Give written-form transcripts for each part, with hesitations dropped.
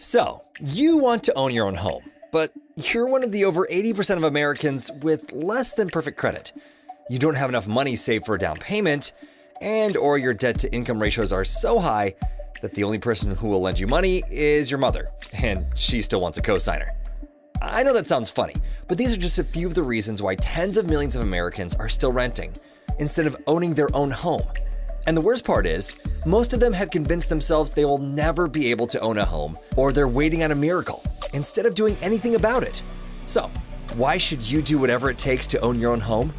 So, you want to own your own home, but you're one of the over 80% of Americans with less than perfect credit. You don't have enough money saved for a down payment, or your debt-to-income ratios are so high that the only person who will lend you money is your mother, and she still wants a cosigner. I know that sounds funny, but these are just a few of the reasons why tens of millions of Americans are still renting, instead of owning their own home. And the worst part is, most of them have convinced themselves they will never be able to own a home, or they're waiting on a miracle, instead of doing anything about it. So, why should you do whatever it takes to own your own home?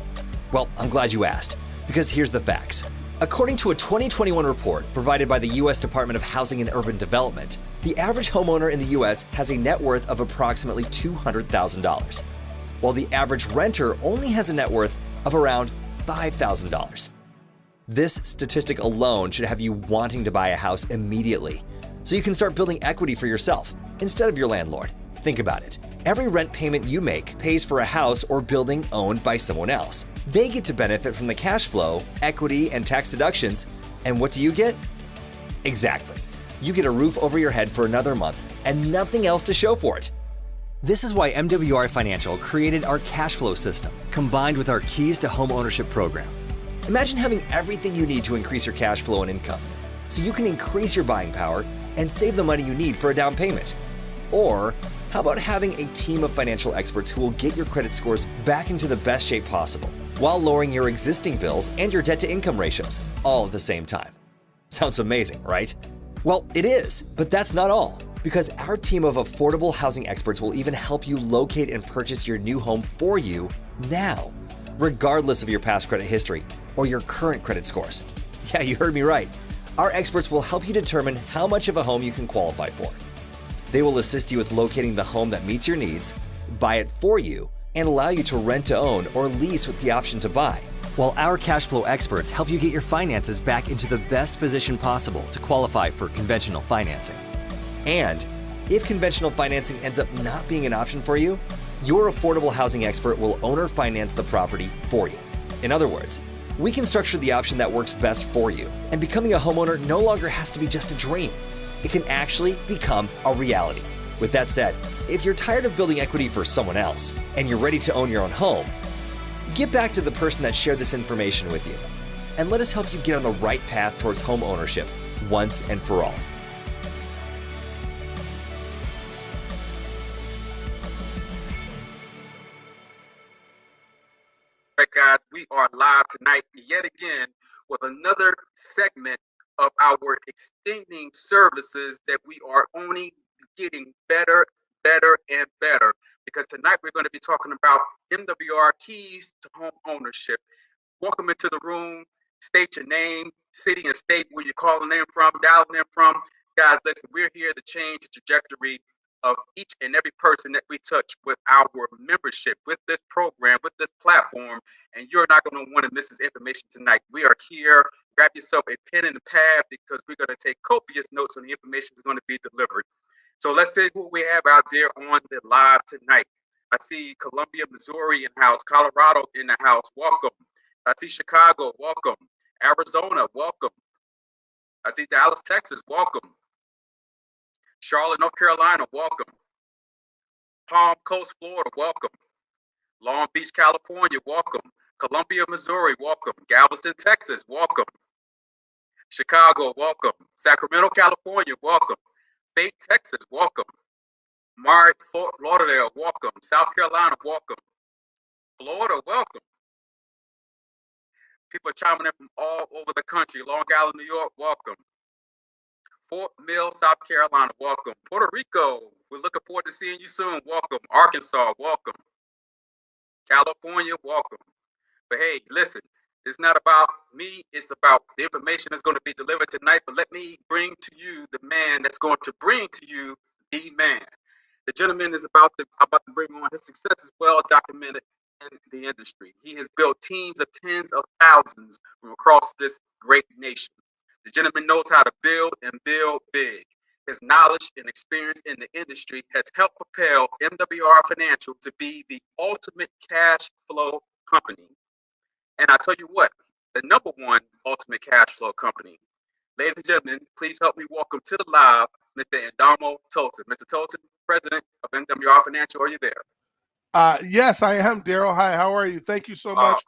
Well, I'm glad you asked, because here's the facts. According to a 2021 report provided by the U.S. Department of Housing and Urban Development, the average homeowner in the U.S. has a net worth of approximately $200,000, while the average renter only has a net worth of around $5,000. This statistic alone should have you wanting to buy a house immediately, so you can start building equity for yourself instead of your landlord. Think about it. Every rent payment you make pays for a house or building owned by someone else. They get to benefit from the cash flow, equity, and tax deductions, and what do you get? Exactly. You get a roof over your head for another month and nothing else to show for it. This is why MWR Financial created our cash flow system, combined with our Keys to Home Ownership program. Imagine having everything you need to increase your cash flow and income, so you can increase your buying power and save the money you need for a down payment. Or, how about having a team of financial experts who will get your credit scores back into the best shape possible, while lowering your existing bills and your debt-to-income ratios, all at the same time? Sounds amazing, right? Well, it is, but that's not all, because our team of affordable housing experts will even help you locate and purchase your new home for you now, regardless of your past credit history or your current credit scores. Yeah, you heard me right. Our experts will help you determine how much of a home you can qualify for. They will assist you with locating the home that meets your needs, buy it for you, and allow you to rent to own or lease with the option to buy, while our cash flow experts help you get your finances back into the best position possible to qualify for conventional financing. And if conventional financing ends up not being an option for you, your affordable housing expert will owner finance the property for you. In other words, we can structure the option that works best for you, and becoming a homeowner no longer has to be just a dream. It can actually become a reality. With that said, if you're tired of building equity for someone else and you're ready to own your own home, get back to the person that shared this information with you, and let us help you get on the right path towards home ownership once and for all. All right, guys, we are live tonight yet again with another segment of our extending services that we are only getting better, and better. Because tonight we're going to be talking about MWR Keys to Home Ownership. Welcome into the room. State your name, city and state where you're calling in from, dialing in from. Guys, listen, we're here to change the trajectory of each and every person that we touch with our membership, with this program, with this platform, and you're not going to want to miss this information tonight. We are here. Grab yourself a pen and a pad because we're going to take copious notes on the information that's going to be delivered. So let's see who we have out there on the live tonight. I see Columbia, Missouri in house, Colorado in the house. Welcome. I see Chicago. Welcome. Arizona. Welcome. I see Dallas, Texas. Welcome. Charlotte, North Carolina, welcome. Palm Coast, Florida, welcome. Long Beach, California, welcome. Columbia, Missouri, welcome. Galveston, Texas, welcome. Chicago, welcome. Sacramento, California, welcome. Fayette, Texas, welcome. Fort Lauderdale, welcome. South Carolina, welcome. Florida, welcome. People are chiming in from all over the country. Long Island, New York, welcome. Fort Mill, South Carolina, welcome. Puerto Rico, we're looking forward to seeing you soon. Welcome. Arkansas, welcome. California, welcome. But hey, listen, it's not about me. It's about the information that's going to be delivered tonight. But let me bring to you the man that's going to bring to you the man. The gentleman is about to bring on. His success is well documented in the industry. He has built teams of tens of thousands from across this great nation. The gentleman knows how to build and build big. His knowledge and experience in the industry has helped propel MWR Financial to be the ultimate cash flow company. And I tell you what, the number one ultimate cash flow company. Ladies and gentlemen, please help me welcome to the live, Mr. Adamo Tolton. Mr. Tolton, President of NWR Financial, are you there? Yes, I am, Daryl. Hi, how are you? Thank you so Uh, much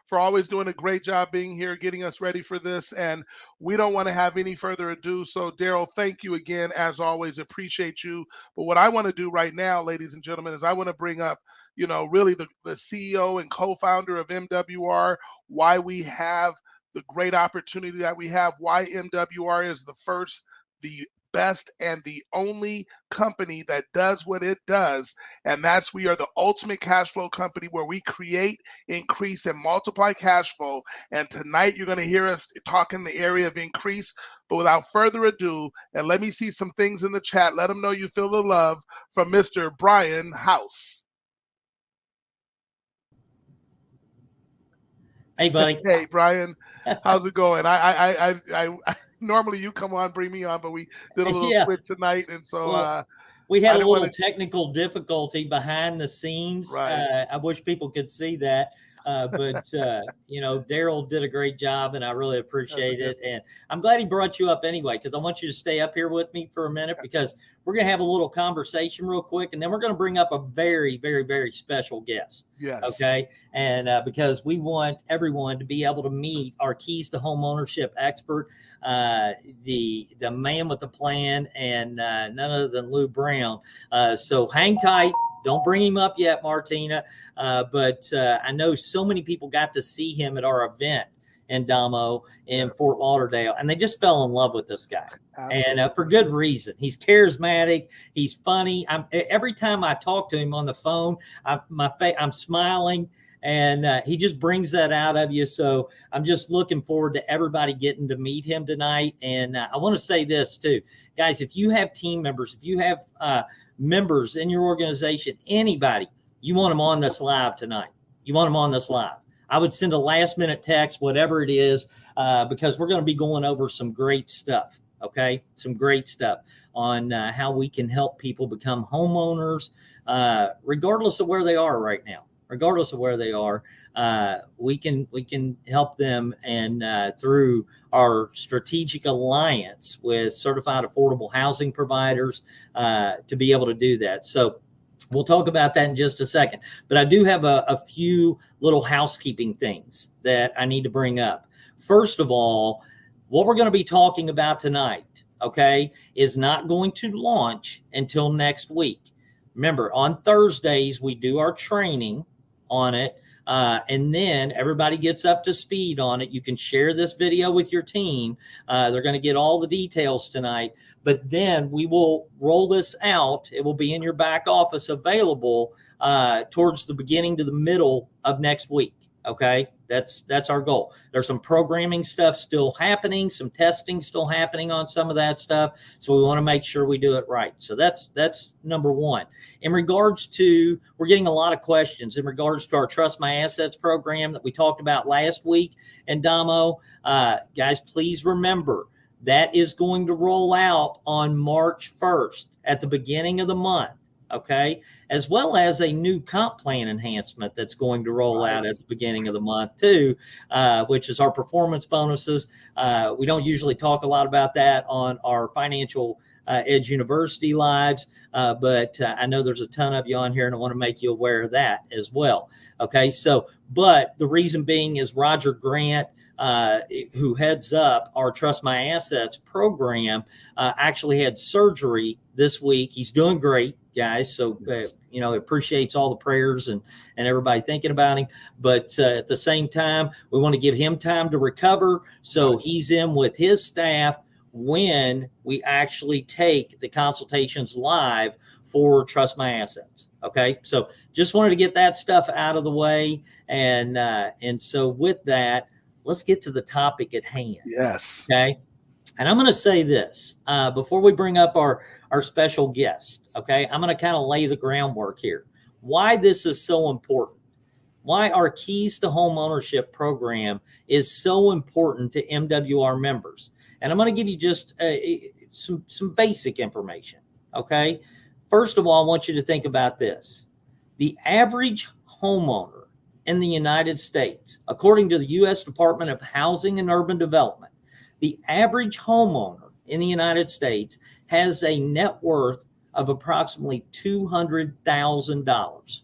for always doing a great job being here, getting us ready for this. And we don't want to have any further ado. So, Daryl, thank you again, as always. Appreciate you. But what I want to do right now, ladies and gentlemen, is I want to bring up, really the CEO and co-founder of MWR, why we have the great opportunity that we have, why MWR is the first, the best, and the only company that does what it does. And that's, we are the ultimate cash flow company where we create, increase, and multiply cash flow. And tonight you're going to hear us talk in the area of increase. But without further ado, and let me see some things in the chat. Let them know you feel the love from Mr. Brian House. Hey, buddy. Hey, Brian, how's it going? I normally you come on, bring me on, but we did a little switch tonight, and so we had a little technical difficulty behind the scenes. Right. I wish people could see that. But Daryl did a great job, and I really appreciate it. And I'm glad he brought you up anyway, because I want you to stay up here with me for a minute, because we're going to have a little conversation real quick, and then we're going to bring up a very, very, very special guest. Yes. Okay. And because we want everyone to be able to meet our keys to home ownership expert, the man with the plan, and none other than Lou Brown. So hang tight. Don't bring him up yet, Martina. But I know so many people got to see him at our event in Damo in Fort Lauderdale, and they just fell in love with this guy. Absolutely. And for good reason. He's charismatic. He's funny. Every time I talk to him on the phone, I'm smiling, and he just brings that out of you. So I'm just looking forward to everybody getting to meet him tonight. And I want to say this too, guys, if you have team members, if you have members in your organization, anybody, you want them on this live tonight. You want them on this live. I would send a last minute text, whatever it is, because we're going to be going over some great stuff. Okay. Some great stuff on how we can help people become homeowners, regardless of where they are right now. Regardless of where they are, we can help them, and through our strategic alliance with certified affordable housing providers, to be able to do that. So we'll talk about that in just a second. But I do have a few little housekeeping things that I need to bring up. First of all, what we're going to be talking about tonight, okay, is not going to launch until next week. Remember, on Thursdays, we do our training on it. And then everybody gets up to speed on it. You can share this video with your team. They're going to get all the details tonight, but then we will roll this out. It will be in your back office available towards the beginning to the middle of next week. Okay. That's our goal. There's some programming stuff still happening, some testing still happening on some of that stuff. So we want to make sure we do it right. So that's number one. In regards to, we're getting a lot of questions in regards to our Trust My Assets program that we talked about last week in Damo. Guys, please remember that is going to roll out on March 1st at the beginning of the month. Okay, as well as a new comp plan enhancement that's going to roll out at the beginning of the month too, which is our performance bonuses. We don't usually talk a lot about that on our Financial Edge University lives, but I know there's a ton of you on here, and I want to make you aware of that as well. Okay, so, but the reason being is Roger Grant, who heads up our Trust My Assets program, actually had surgery this week. He's doing great, guys. So, appreciates all the prayers and everybody thinking about him. But at the same time, we want to give him time to recover. So he's in with his staff when we actually take the consultations live for Trust My Assets. Okay. So just wanted to get that stuff out of the way. And so with that, let's get to the topic at hand. Yes. Okay. And I'm going to say this before we bring up our special guest. Okay. I'm going to kind of lay the groundwork here. Why this is so important. Why our Keys to Home Ownership program is so important to MWR members. And I'm going to give you just some basic information. Okay. First of all, I want you to think about this. The average homeowner in the United States, according to the U.S. Department of Housing and Urban Development, the average homeowner in the United States has a net worth of approximately $200,000.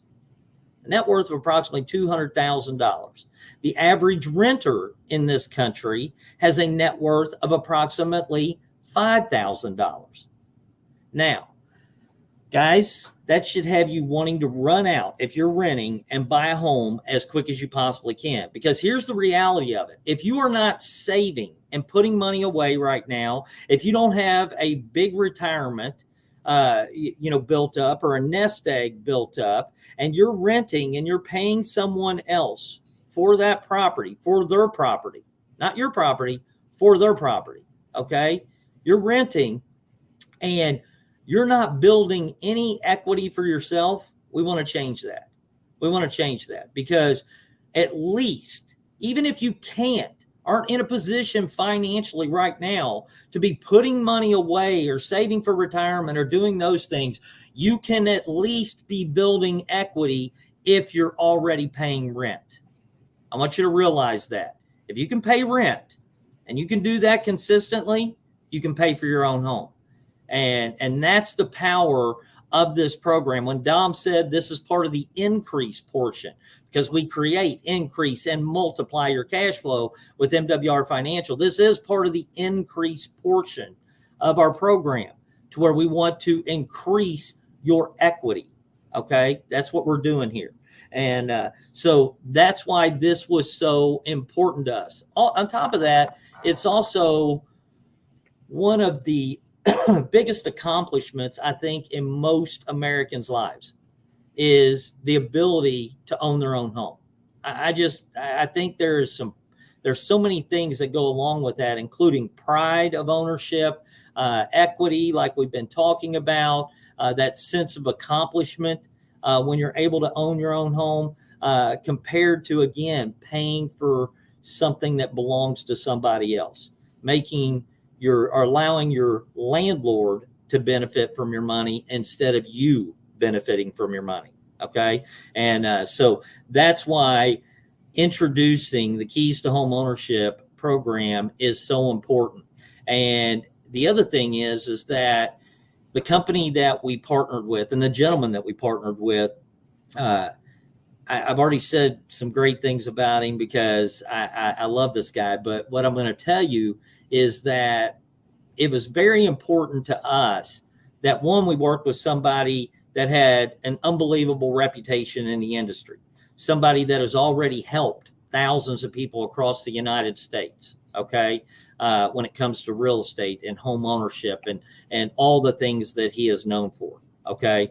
A net worth of approximately $200,000. The average renter in this country has a net worth of approximately $5,000. Now, guys, that should have you wanting to run out if you're renting and buy a home as quick as you possibly can. Because here's the reality of it. If you are not saving and putting money away right now, if you don't have a big retirement, built up, or a nest egg built up, and you're renting and you're paying someone else for that property, for their property, not your property, for their property. Okay. You're renting and you're not building any equity for yourself. We want to change that. We want to change that, because at least, even if you aren't in a position financially right now to be putting money away or saving for retirement or doing those things, you can at least be building equity if you're already paying rent. I want you to realize that. If you can pay rent and you can do that consistently, you can pay for your own home. And that's the power of this program. When Dom said this is part of the increase portion, because we create, increase, and multiply your cash flow with MWR Financial, this is part of the increase portion of our program, to where we want to increase your equity. Okay, that's what we're doing here. And so that's why this was so important to us. On top of that, it's also one of the biggest accomplishments, I think, in most Americans' lives, is the ability to own their own home. I think there's so many things that go along with that, including pride of ownership, equity, like we've been talking about, that sense of accomplishment when you're able to own your own home, compared to, again, paying for something that belongs to somebody else, allowing your landlord to benefit from your money instead of you benefiting from your money. Okay. And so that's why introducing the Keys to Home Ownership program is so important. And the other thing is that the company that we partnered with, and the gentleman that we partnered with, I've already said some great things about him, because I love this guy. But what I'm going to tell you is that it was very important to us that, one, we worked with somebody that had an unbelievable reputation in the industry, somebody that has already helped thousands of people across the United States, okay, when it comes to real estate and home ownership and all the things that he is known for, okay.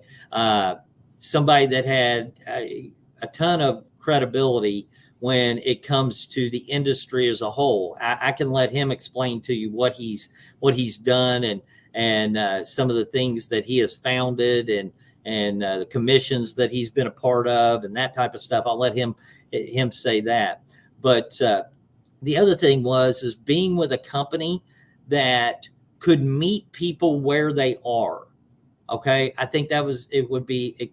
Somebody that had a ton of credibility when it comes to the industry as a whole. I can let him explain to you what he's done and some of the things that he has founded and the commissions that he's been a part of and that type of stuff. I'll let him say that. But the other thing is being with a company that could meet people where they are. Okay, I think it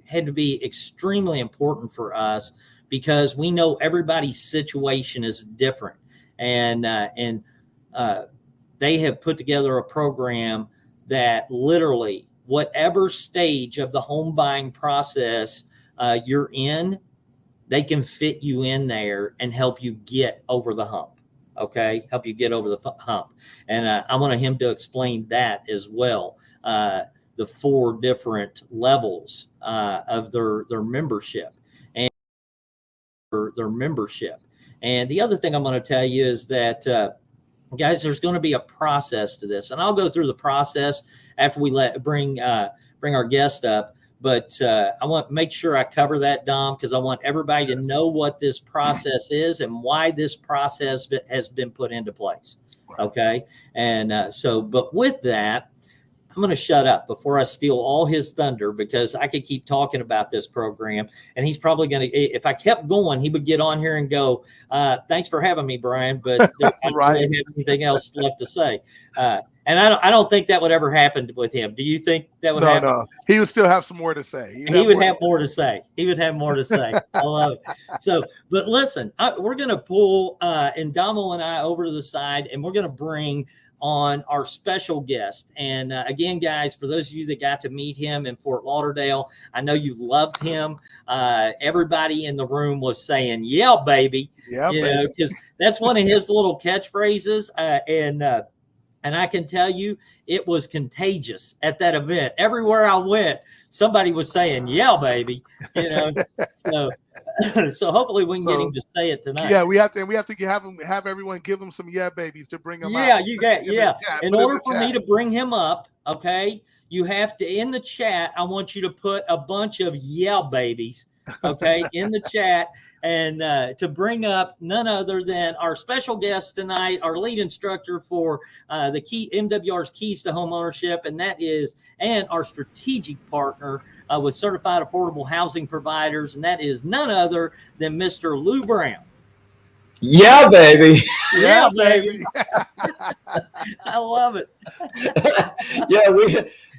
had to be extremely important for us, because we know everybody's situation is different, and they have put together a program that literally, whatever stage of the home buying process you're in, they can fit you in there and help you get over the hump. Okay, help you get over the hump. And I wanted him to explain that as well. The 4 different levels of their membership and their membership. And the other thing I'm going to tell you is that, guys, there's going to be a process to this, and I'll go through the process after we bring our guest up. But I want to make sure I cover that, Dom, because I want everybody to know what this process is and why this process has been put into place. Okay. And but with that, I'm going to shut up before I steal all his thunder, because I could keep talking about this program, and he's probably going to, if I kept going, he would get on here and go, thanks for having me, Brian, but I don't really have anything else left to say. And I don't think that would ever happen with him. Do you think that would happen? No. He would still have some more to say. He would have more to say. He would have more to say. I love it. So, but listen, we're going to pull Indamo and I over to the side, and we're going to bring on our special guest. And again, guys, for those of you that got to meet him in Fort Lauderdale, I know you loved him. Everybody in the room was saying, "Yeah, baby," because that's one of his little catchphrases. And I can tell you, it was contagious at that event. Everywhere I went, somebody was saying, "Yeah, baby," So hopefully we can get him to say it tonight. Yeah, we have to have everyone give him some yeah babies to bring him out. Yeah, you got In order for me to bring him up, okay, you have to, in the chat, I want you to put a bunch of yeah babies, okay, in the chat. And to bring up none other than our special guest tonight, our lead instructor for the MWR's Keys to Homeownership, and our strategic partner with Certified Affordable Housing Providers, and that is none other than Mr. Lou Brown. Yeah, baby. Yeah, baby. I love it. Yeah,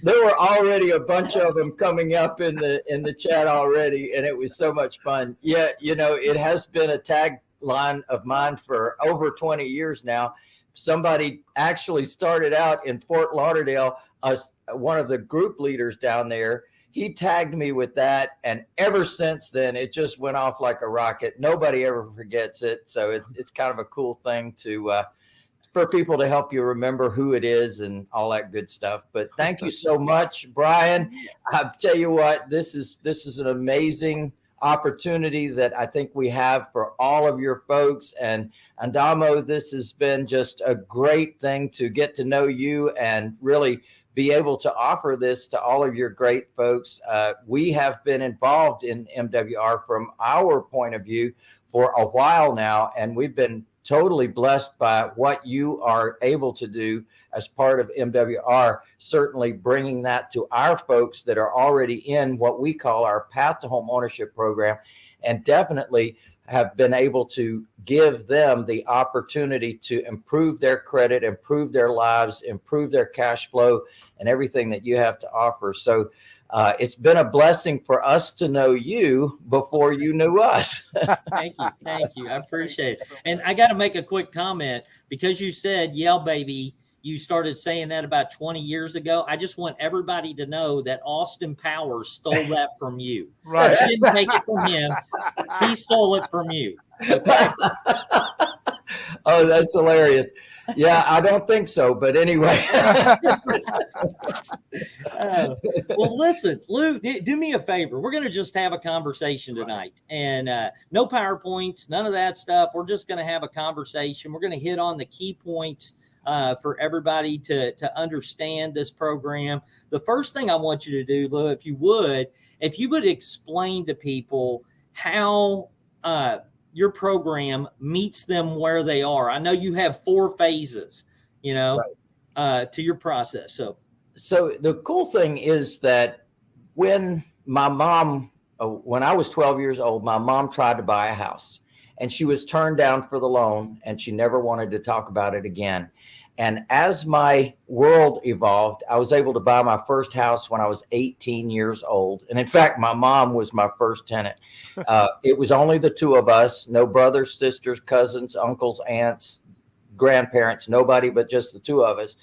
there were already a bunch of them coming up in the chat already, and it was so much fun. Yeah, it has been a tagline of mine for over 20 years now. Somebody actually started out in Fort Lauderdale, one of the group leaders down there. He tagged me with that, and ever since then, it just went off like a rocket. Nobody ever forgets it, so it's kind of a cool thing for people to help you remember who it is and all that good stuff. But thank you so much, Brian. I'll tell you what, this is an amazing opportunity that I think we have for all of your folks. And Adamo, this has been just a great thing to get to know you and really be able to offer this to all of your great folks. We have been involved in MWR from our point of view for a while now, and we've been totally blessed by what you are able to do as part of MWR, certainly bringing that to our folks that are already in what we call our Path to Home Ownership program, and definitely have been able to give them the opportunity to improve their credit, improve their lives, improve their cash flow, and everything that you have to offer. So it's been a blessing for us to know you before you knew us. Thank you. I appreciate it. And I got to make a quick comment, because you said, "Yeah, baby." You started saying that about 20 years ago. I just want everybody to know that Austin Powers stole that from you. Right. You didn't take it from him. He stole it from you. Okay? Oh, that's hilarious. Yeah, I don't think so, but anyway. Well, listen, Lou, do me a favor. We're going to just have a conversation tonight, and no PowerPoints, none of that stuff. We're just going to have a conversation. We're going to hit on the key points for everybody to understand this program. The first thing I want you to do, Lou, if you would explain to people how your program meets them where they are. I know you have 4 phases, right, to your process. So the cool thing is that when my mom, when I was 12 years old, my mom tried to buy a house, and she was turned down for the loan, and she never wanted to talk about it again. And as my world evolved, I was able to buy my first house when I was 18 years old. And in fact, my mom was my first tenant. It was only the 2 of us, no brothers, sisters, cousins, uncles, aunts, grandparents, nobody but just the 2 of us.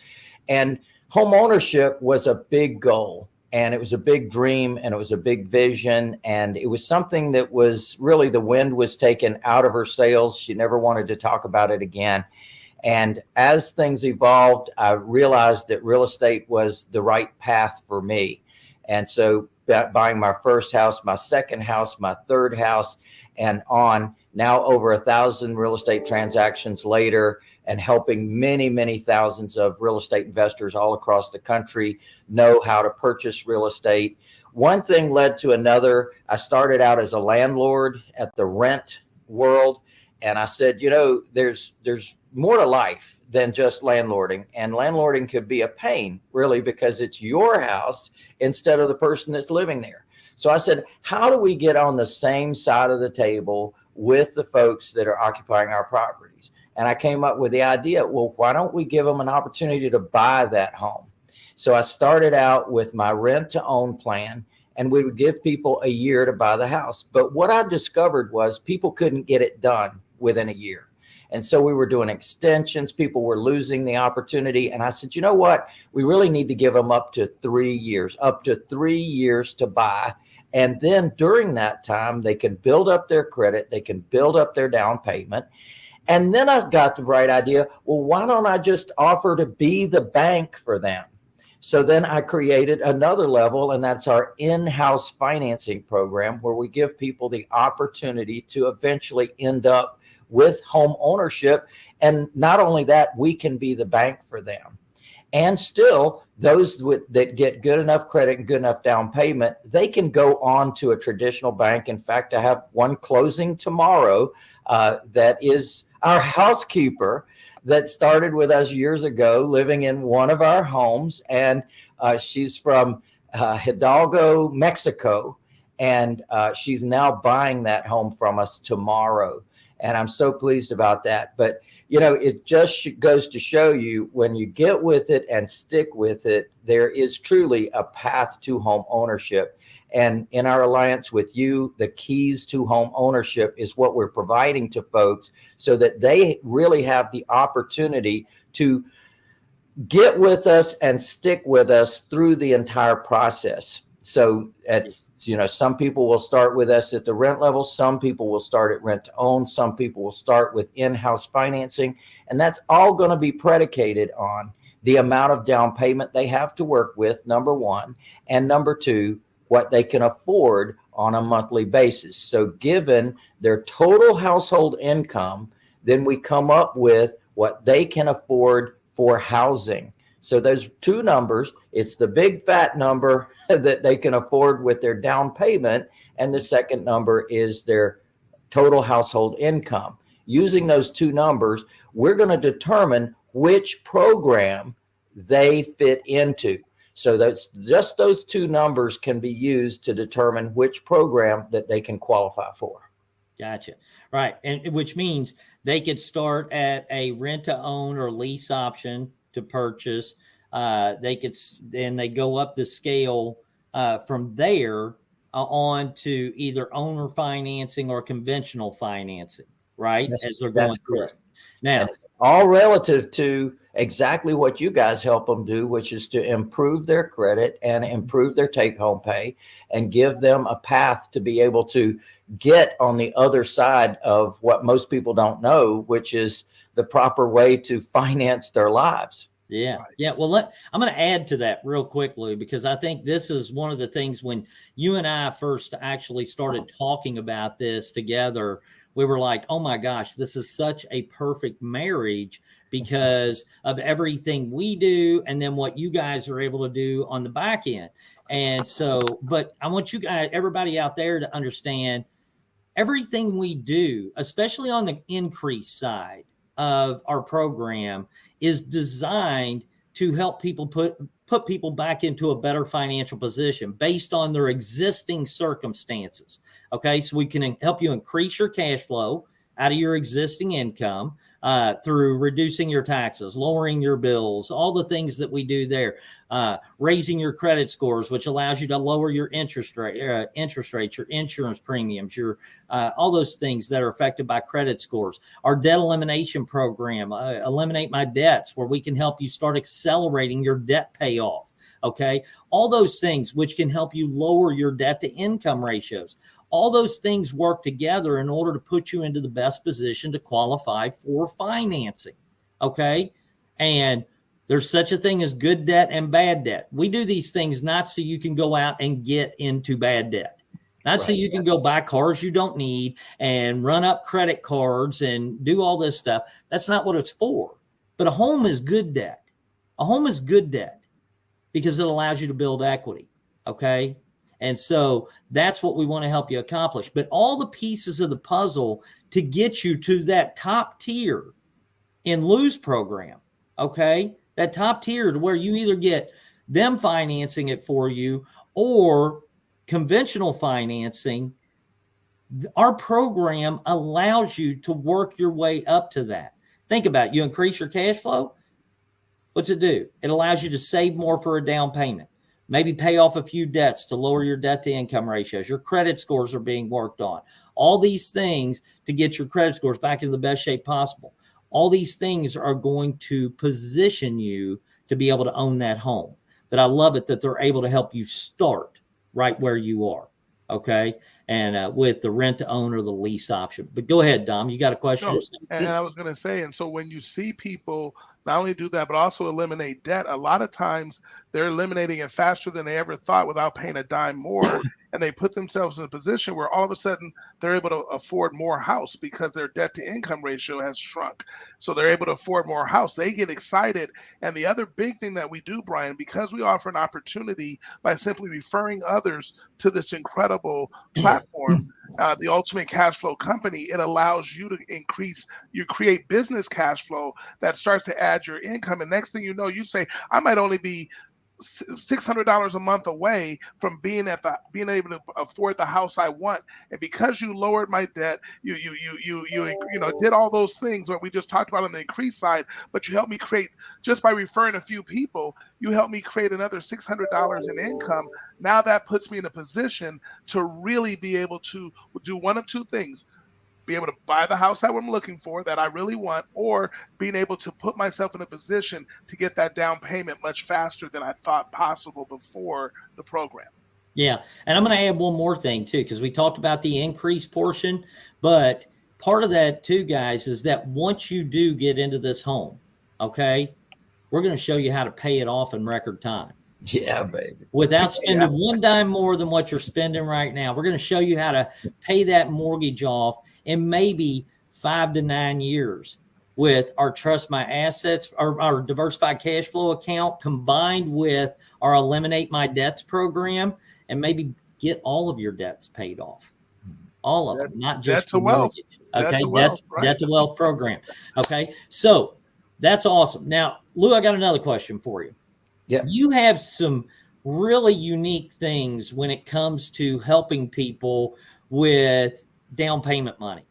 And home ownership was a big goal, and it was a big dream, and it was a big vision. And it was something that was really, the wind was taken out of her sails. She never wanted to talk about it again. And as things evolved, I realized that real estate was the right path for me. And so buying my first house, my second house, my third house, and on, now over 1,000 real estate transactions later, and helping many, many thousands of real estate investors all across the country know how to purchase real estate. One thing led to another. I started out as a landlord at the rent world. And I said, there's more to life than just landlording. And landlording could be a pain, really, because it's your house instead of the person that's living there. So I said, how do we get on the same side of the table with the folks that are occupying our properties? And I came up with the idea, well, why don't we give them an opportunity to buy that home? So I started out with my rent to own plan, and we would give people a year to buy the house. But what I discovered was people couldn't get it done within a year. And so we were doing extensions. People were losing the opportunity. And I said, you know what? We really need to give them up to 3 years to buy. And then during that time, they can build up their credit. They can build up their down payment. And then I got the right idea. Well, why don't I just offer to be the bank for them? So then I created another level, and that's our in-house financing program, where we give people the opportunity to eventually end up with home ownership. And not only that, we can be the bank for them. And still, those that get good enough credit and good enough down payment, they can go on to a traditional bank. In fact, I have one closing tomorrow that is our housekeeper that started with us years ago, living in one of our homes. And she's from Hidalgo, Mexico. And she's now buying that home from us tomorrow. And I'm so pleased about that. But, you know, it just goes to show you, when you get with it and stick with it, there is truly a path to home ownership. And in our alliance with you, the keys to home ownership is what we're providing to folks, so that they really have the opportunity to get with us and stick with us through the entire process. So it's, you know, some people will start with us at the rent level. Some people will start at rent to own. Some people will start with in-house financing. And that's all going to be predicated on the amount of down payment they have to work with, number one. And number two, what they can afford on a monthly basis. So given their total household income, then we come up with what they can afford for housing. So those two numbers, it's the big fat number that they can afford with their down payment, and the second number is their total household income. Using those two numbers, we're going to determine which program they fit into. So that's just those two numbers can be used to determine which program that they can qualify for. Gotcha. Right. And which means they could start at a rent to own or lease option to purchase. They could, then they go up the scale from there on to either owner financing or conventional financing, right? As they're going through it. Now, and it's all relative to exactly what you guys help them do, which is to improve their credit and improve their take-home pay and give them a path to be able to get on the other side of what most people don't know, which is the proper way to finance their lives. Yeah. Yeah. Well, I'm going to add to that real quick, Lou, because I think this is one of the things when you and I first actually started talking about this together, we were like, oh my gosh, this is such a perfect marriage because of everything we do and then what you guys are able to do on the back end. And so, but I want you guys, everybody out there, to understand everything we do, especially on the increase side of our program, is designed to help people put people back into a better financial position based on their existing circumstances. Okay, so we can help you increase your cash flow out of your existing income through reducing your taxes, lowering your bills, all the things that we do there, raising your credit scores, which allows you to lower your interest rates, your insurance premiums, your all those things that are affected by credit scores. Our debt elimination program, Eliminate My Debts, where we can help you start accelerating your debt payoff. Okay, all those things which can help you lower your debt to income ratios. All those things work together in order to put you into the best position to qualify for financing. Okay. And there's such a thing as good debt and bad debt. We do these things not so you can go out and get into bad debt, not so you can go buy cars you don't need and run up credit cards and do all this stuff. That's not what it's for. But a home is good debt. A home is good debt because it allows you to build equity. Okay. And so that's what we want to help you accomplish. But all the pieces of the puzzle to get you to that top tier in Lou's program, okay, that top tier to where you either get them financing it for you or conventional financing, our program allows you to work your way up to that. Think about it. You increase your cash flow. What's it do? It allows you to save more for a down payment. Maybe pay off a few debts to lower your debt to income ratios. Your credit scores are being worked on. All these things to get your credit scores back into the best shape possible. All these things are going to position you to be able to own that home. But I love it that they're able to help you start right where you are. Okay. And with the rent to own or the lease option. But go ahead, Dom, you got a question? No, and I was going to say, and so when you see people not only do that, but also eliminate debt, a lot of times they're eliminating it faster than they ever thought without paying a dime more. And they put themselves in a position where all of a sudden they're able to afford more house because their debt to income ratio has shrunk. So they're able to afford more house. They get excited. And the other big thing that we do, Brian, because we offer an opportunity by simply referring others to this incredible platform, the Ultimate Cash Flow Company, it allows you to you create business cash flow that starts to add your income. And next thing you know, you say, I might only be $600 a month away from being able to afford the house I want. And because you lowered my debt, you did all those things that we just talked about on the increase side, but you helped me create, just by referring a few people, you helped me create another $600 in income. Now that puts me in a position to really be able to do one of two things: be able to buy the house that I'm looking for, that I really want, or being able to put myself in a position to get that down payment much faster than I thought possible before the program. Yeah. And I'm going to add one more thing too, because we talked about the increase portion, but part of that too, guys, is that once you do get into this home, okay, we're going to show you how to pay it off in record time. Yeah, baby. Without spending one dime more than what you're spending right now. We're going to show you how to pay that mortgage off in maybe 5 to 9 years with our Trust My Assets, our diversified cash flow account, combined with our Eliminate My Debts program, and maybe get all of your debts paid off. All of them, not just debt to wealth. Okay, Debt to wealth program. Okay, so that's awesome. Now, Lou, I got another question for you. Yeah. You have some really unique things when it comes to helping people with down payment money.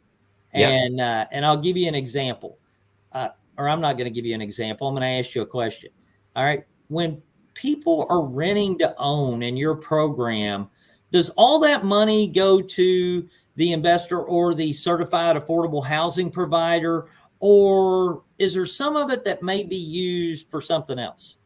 Yeah. And I'll give you an example. Or I'm not going to give you an example. I'm going to ask you a question. All right. When people are renting to own in your program, does all that money go to the investor or the certified affordable housing provider, or is there some of it that may be used for something else?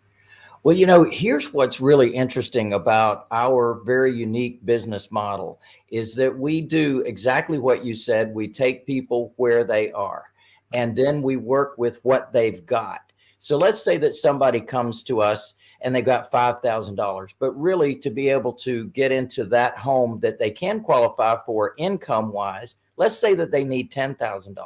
Well, here's what's really interesting about our very unique business model is that we do exactly what you said. We take people where they are, and then we work with what they've got. So let's say that somebody comes to us and they got $5,000, but really to be able to get into that home that they can qualify for income wise, let's say that they need $10,000.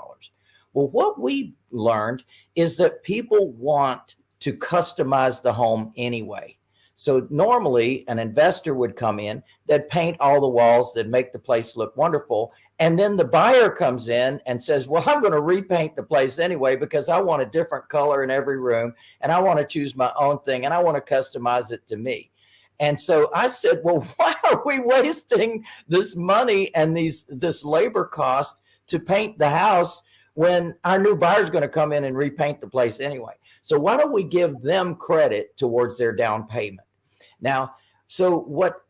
Well, what we learned is that people want to customize the home anyway. So normally an investor would come in, they'd paint all the walls, they'd make the place look wonderful. And then the buyer comes in and says, well, I'm going to repaint the place anyway, because I want a different color in every room and I want to choose my own thing and I want to customize it to me. And so I said, well, why are we wasting this money and this labor cost to paint the house when our new buyer is going to come in and repaint the place anyway? So why don't we give them credit towards their down payment? Now, so what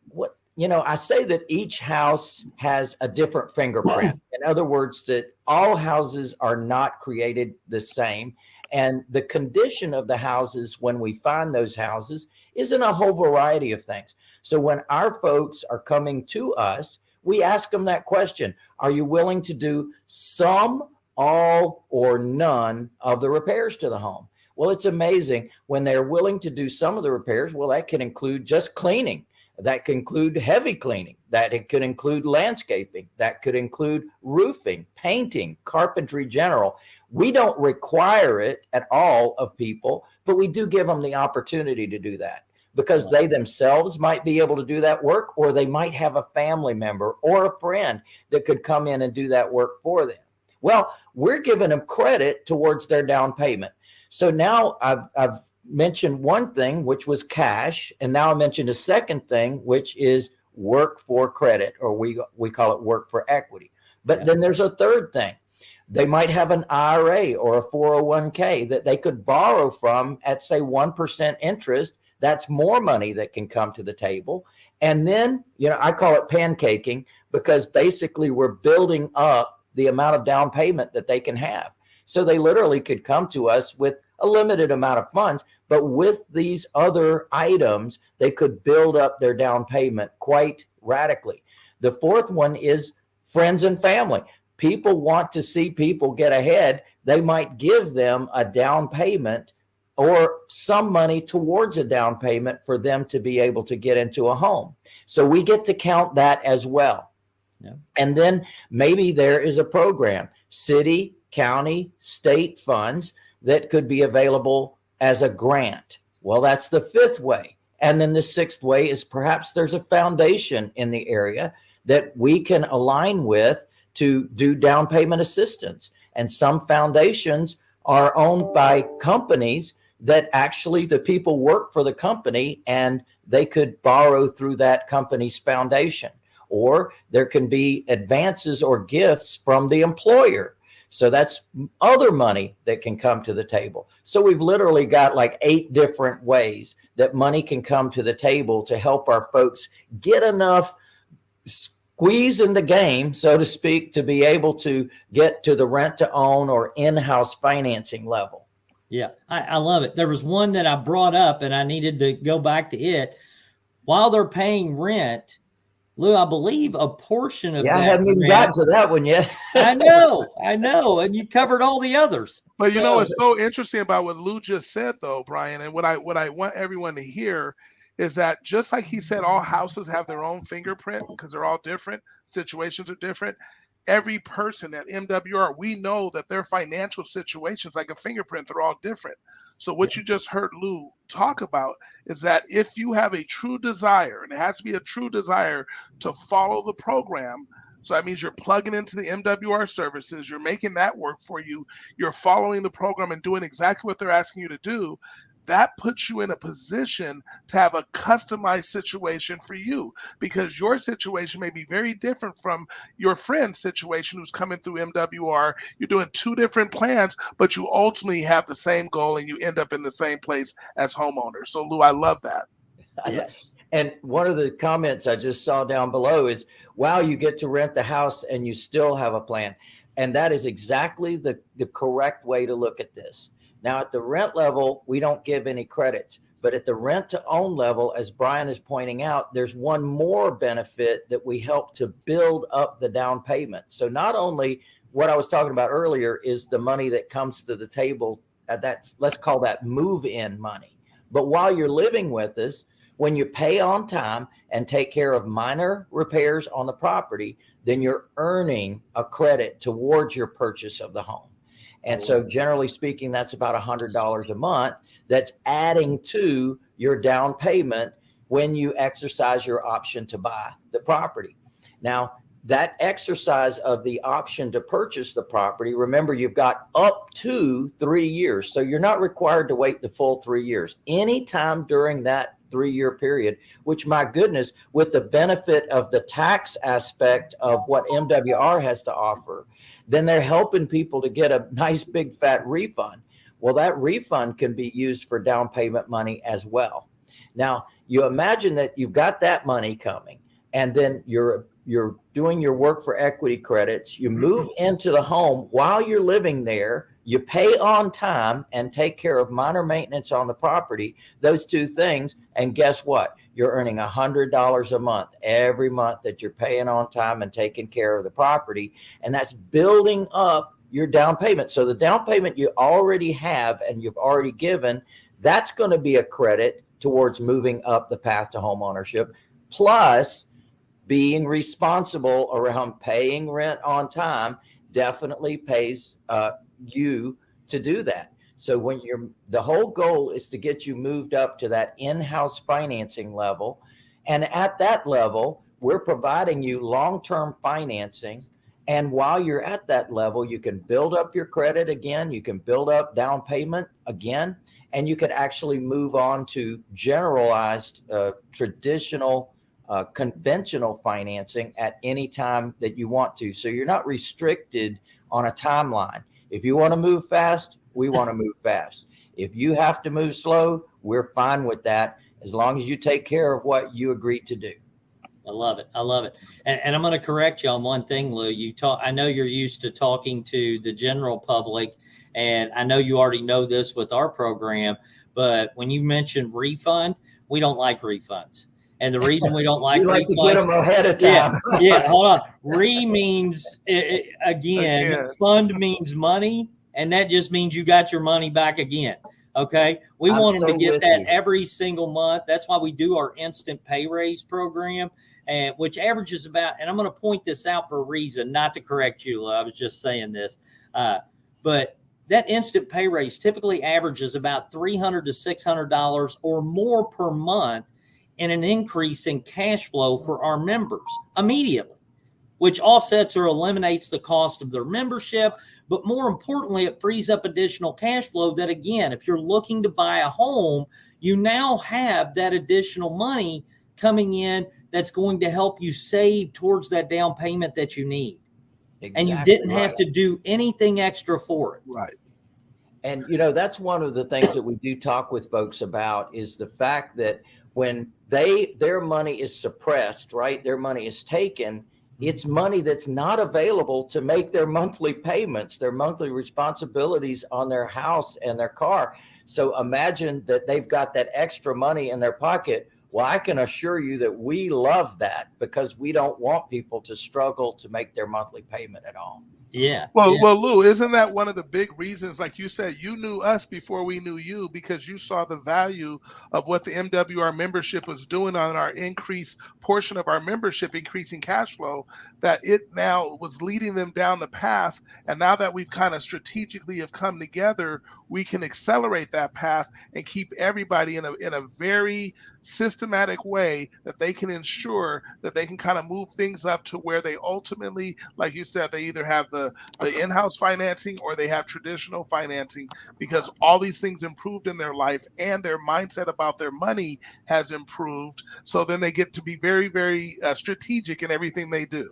I say that each house has a different fingerprint. In other words, that all houses are not created the same. And the condition of the houses when we find those houses is in a whole variety of things. So when our folks are coming to us, we ask them that question: are you willing to do some, all, or none of the repairs to the home? Well, it's amazing when they're willing to do some of the repairs. Well, that can include just cleaning. That could include heavy cleaning. That it could include landscaping. That could include roofing, painting, carpentry general. We don't require it at all of people, but we do give them the opportunity to do that because they themselves might be able to do that work, or they might have a family member or a friend that could come in and do that work for them. Well, we're giving them credit towards their down payment. So now I've mentioned one thing, which was cash, and now I mentioned a second thing, which is work for credit, or we call it work for equity. But then there's a third thing. They might have an IRA or a 401k that they could borrow from at, say, 1% interest. That's more money that can come to the table. And then, I call it pancaking, because basically we're building up the amount of down payment that they can have. So they literally could come to us with a limited amount of funds, but with these other items, they could build up their down payment quite radically. The fourth one is friends and family. People want to see people get ahead. They might give them a down payment or some money towards a down payment for them to be able to get into a home. So we get to count that as well. Yeah. And then maybe there is a program, city, county, state funds that could be available as a grant. Well, that's the fifth way. And then the sixth way is perhaps there's a foundation in the area that we can align with to do down payment assistance. And some foundations are owned by companies that actually the people work for the company and they could borrow through that company's foundation. Or there can be advances or gifts from the employer. So that's other money that can come to the table. So we've literally got like 8 different ways that money can come to the table to help our folks get enough squeeze in the game, so to speak, to be able to get to the rent to own or in-house financing level. Yeah, I love it. There was one that I brought up and I needed to go back to it. While they're paying rent, Lou, I believe a portion of that. I haven't even gotten to that one yet. I know. And you covered all the others. But you know what's so interesting about what Lou just said, though, Brian, and what I want everyone to hear is that just like he said, all houses have their own fingerprint because they're all different, situations are different. Every person at MWR, we know that their financial situations, like a fingerprint, they're all different. So what you just heard Lou talk about is that if you have a true desire, and it has to be a true desire to follow the program, so that means you're plugging into the MWR services, you're making that work for you, you're following the program and doing exactly what they're asking you to do, that puts you in a position to have a customized situation for you, because your situation may be very different from your friend's situation who's coming through MWR. You're doing 2 different plans, but you ultimately have the same goal and you end up in the same place as homeowners. So Lou, I love that. Yes. And one of the comments I just saw down below is, wow, you get to rent the house and you still have a plan. And that is exactly the correct way to look at this. Now, at the rent level, we don't give any credits. But at the rent to own level, as Brian is pointing out, there's one more benefit that we help to build up the down payment. So not only what I was talking about earlier is the money that comes to the table, that's, let's call that move-in money. But while you're living with us, when you pay on time and take care of minor repairs on the property, then you're earning a credit towards your purchase of the home. And so generally speaking, that's about $100 a month that's adding to your down payment when you exercise your option to buy the property. Now, that exercise of the option to purchase the property, remember, you've got up to 3 years. So you're not required to wait the full 3 years. Anytime during that 3-year period, which, my goodness, with the benefit of the tax aspect of what MWR has to offer, then they're helping people to get a nice big fat refund. Well, that refund can be used for down payment money as well. Now, you imagine that you've got that money coming, and then you're doing your work for equity credits. You move into the home while you're living there. You pay on time and take care of minor maintenance on the property, those 2 things. And guess what? You're earning $100 a month every month that you're paying on time and taking care of the property. And that's building up your down payment. So the down payment you already have and you've already given, that's going to be a credit towards moving up the path to home ownership, plus being responsible around paying rent on time definitely pays you to do that. So when the whole goal is to get you moved up to that in-house financing level. And at that level, we're providing you long-term financing. And while you're at that level, you can build up your credit again, you can build up down payment again, and you can actually move on to generalized, traditional, conventional financing at any time that you want to. So you're not restricted on a timeline. If you want to move fast, we want to move fast. If you have to move slow, we're fine with that, as long as you take care of what you agreed to do. I love it. I love it. And I'm going to correct you on one thing, Lou. I know you're used to talking to the general public And I know you already know this with our program, but when you mentioned refund, we don't like refunds. And the reason we don't like You like refunds, to get them ahead of time. yeah, hold on. Means, again, fund means money, and that just means you got your money back again. Okay. We want them to get that every single month. That's why we do our instant pay raise program, and which averages about, and I'm going to point this out for a reason, not to correct you. I was just saying this, but that instant pay raise typically averages about $300 to $600 or more per month in an increase in cash flow for our members immediately, which offsets or eliminates the cost of their membership. But more importantly, it frees up additional cash flow that, again, if you're looking to buy a home, you now have that additional money coming in that's going to help you save towards that down payment that you need. Exactly, and you didn't have to do anything extra for it. Right. And, that's one of the things that we do talk with folks about is the fact that when their money is suppressed, right, their money is taken, it's money that's not available to make their monthly payments, their monthly responsibilities on their house and their car. So imagine that they've got that extra money in their pocket. Well, I can assure you that we love that because we don't want people to struggle to make their monthly payment at all. Yeah. Well, Lou, isn't that one of the big reasons? Like you said, you knew us before we knew you because you saw the value of what the MWR membership was doing on our increased portion of our membership, increasing cash flow, that it now was leading them down the path. And now that we've kind of strategically have come together, we can accelerate that path and keep everybody in a very systematic way that they can ensure that they can kind of move things up to where they ultimately, like you said, they either have the in-house financing or they have traditional financing, because all these things improved in their life and their mindset about their money has improved. So then they get to be very, very strategic in everything they do.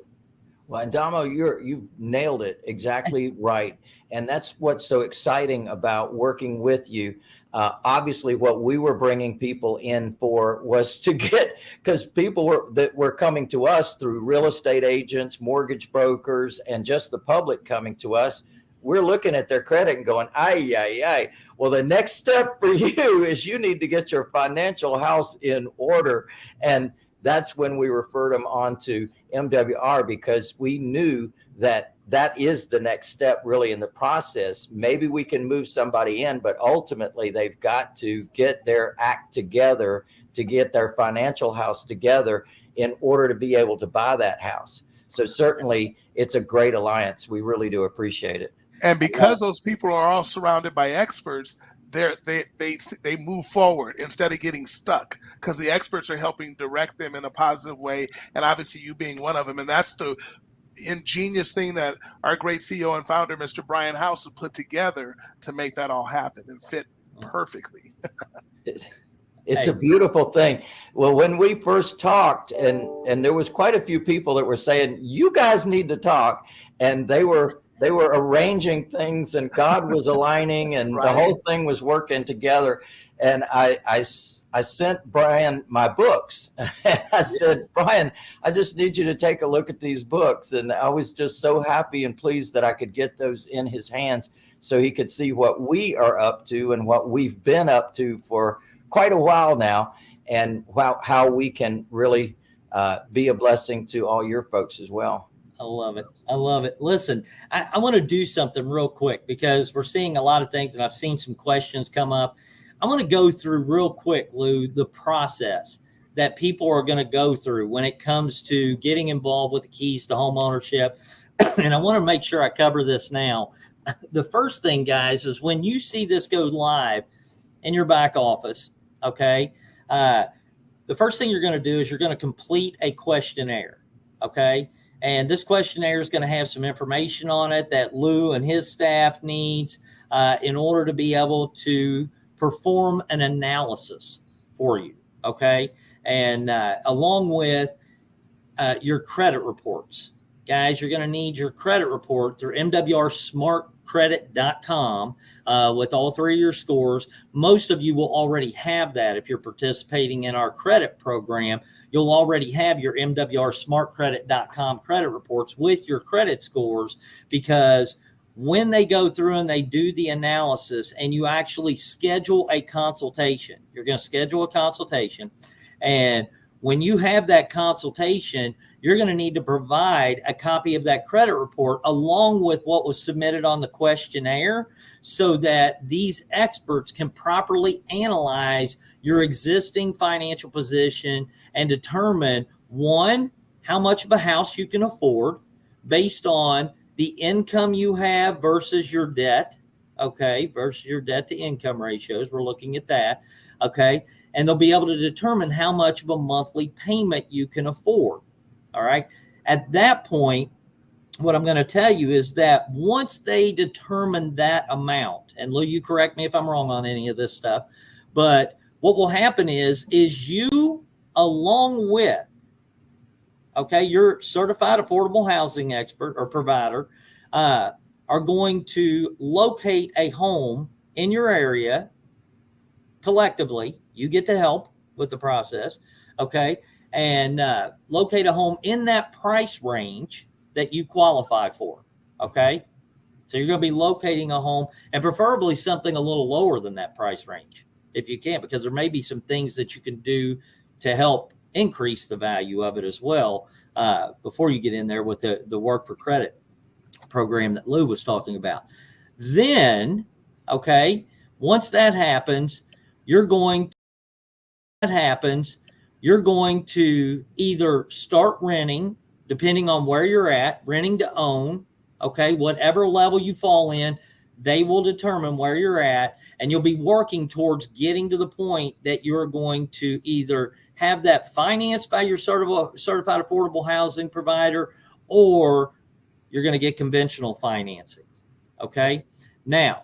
Well, and Damo, you nailed it exactly right. And that's what's so exciting about working with you. Obviously, what we were bringing people in for was to get, because people were coming to us through real estate agents, mortgage brokers, and just the public coming to us. We're looking at their credit and going, ay. Well, the next step for you is you need to get your financial house in order. And that's when we referred them on to MWR, because we knew that is the next step really in the process. Maybe we can move somebody in, but ultimately they've got to get their act together to get their financial house together in order to be able to buy that house. So certainly it's a great alliance. We really do appreciate it. And because those people are all surrounded by experts, they move forward instead of getting stuck, because the experts are helping direct them in a positive way. And obviously you being one of them. And that's the ingenious thing that our great CEO and founder, Mr. Brian House, has put together to make that all happen and fit perfectly. It's a beautiful thing. Well, when we first talked, and there was quite a few people that were saying, you guys need to talk, and they were arranging things, and God was aligning, and the whole thing was working together. And I sent Brian my books. I said, Brian, I just need you to take a look at these books. And I was just so happy and pleased that I could get those in his hands so he could see what we are up to and what we've been up to for quite a while now, and how we can really be a blessing to all your folks as well. I love it. Listen, I want to do something real quick because we're seeing a lot of things, and I've seen some questions come up. I want to go through real quick, Lou, the process that people are going to go through when it comes to getting involved with the keys to home ownership. And I want to make sure I cover this now. The first thing, guys, is when you see this go live in your back office, okay, the first thing you're going to do is you're going to complete a questionnaire, okay? And this questionnaire is going to have some information on it that Lou and his staff needs in order to be able to perform an analysis for you, okay? And along with your credit reports. Guys, you're going to need your credit report through MWRsmartcredit.com with all three of your scores. Most of you will already have that. If you're participating in our credit program, you'll already have your MWRsmartcredit.com credit reports with your credit scores, because when they go through and they do the analysis and you actually schedule a consultation, you're going to schedule a consultation. And when you have that consultation, you're going to need to provide a copy of that credit report along with what was submitted on the questionnaire so that these experts can properly analyze your existing financial position and determine, one, how much of a house you can afford based on the income you have versus your debt, okay, versus your debt to income ratios. We're looking at that, okay, and they'll be able to determine how much of a monthly payment you can afford, all right? At that point, what I'm going to tell you is that once they determine that amount, and Lou, you correct me if I'm wrong on any of this stuff, but what will happen is you, along with, okay, your certified affordable housing expert or provider, are going to locate a home in your area collectively. You get to help with the process, okay, and locate a home in that price range that you qualify for, okay? So you're going to be locating a home, and preferably something a little lower than that price range if you can, because there may be some things that you can do to help increase the value of it as well before you get in there with the work for credit program that Lou was talking about. Then, okay, once that happens, you're going to either start renting, depending on where you're at, renting to own, okay, whatever level you fall in, they will determine where you're at, and you'll be working towards getting to the point that you're going to either have that financed by your certified affordable housing provider, or you're going to get conventional financing, okay? Now,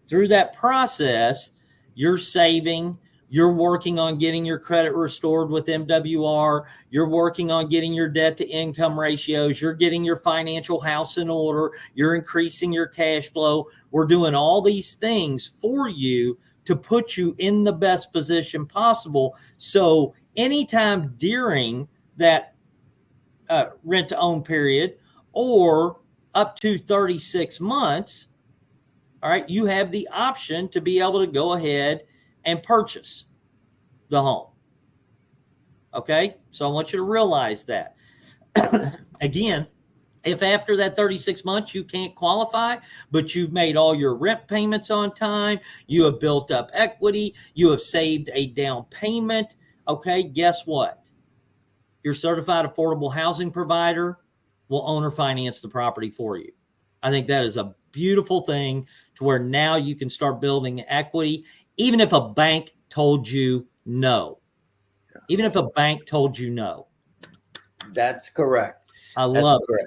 through that process, you're saving, you're working on getting your credit restored with MWR, you're working on getting your debt to income ratios, you're getting your financial house in order, you're increasing your cash flow. We're doing all these things for you to put you in the best position possible. So anytime during that rent to own period or up to 36 months, all right, you have the option to be able to go ahead and purchase the home. Okay, so I want you to realize that. Again, if after that 36 months you can't qualify, but you've made all your rent payments on time, you have built up equity, you have saved a down payment, okay, guess what? Your certified affordable housing provider will owner finance the property for you. I think that is a beautiful thing to where now you can start building equity, even if a bank told you no. Yes. Even if a bank told you no. That's correct. I love it.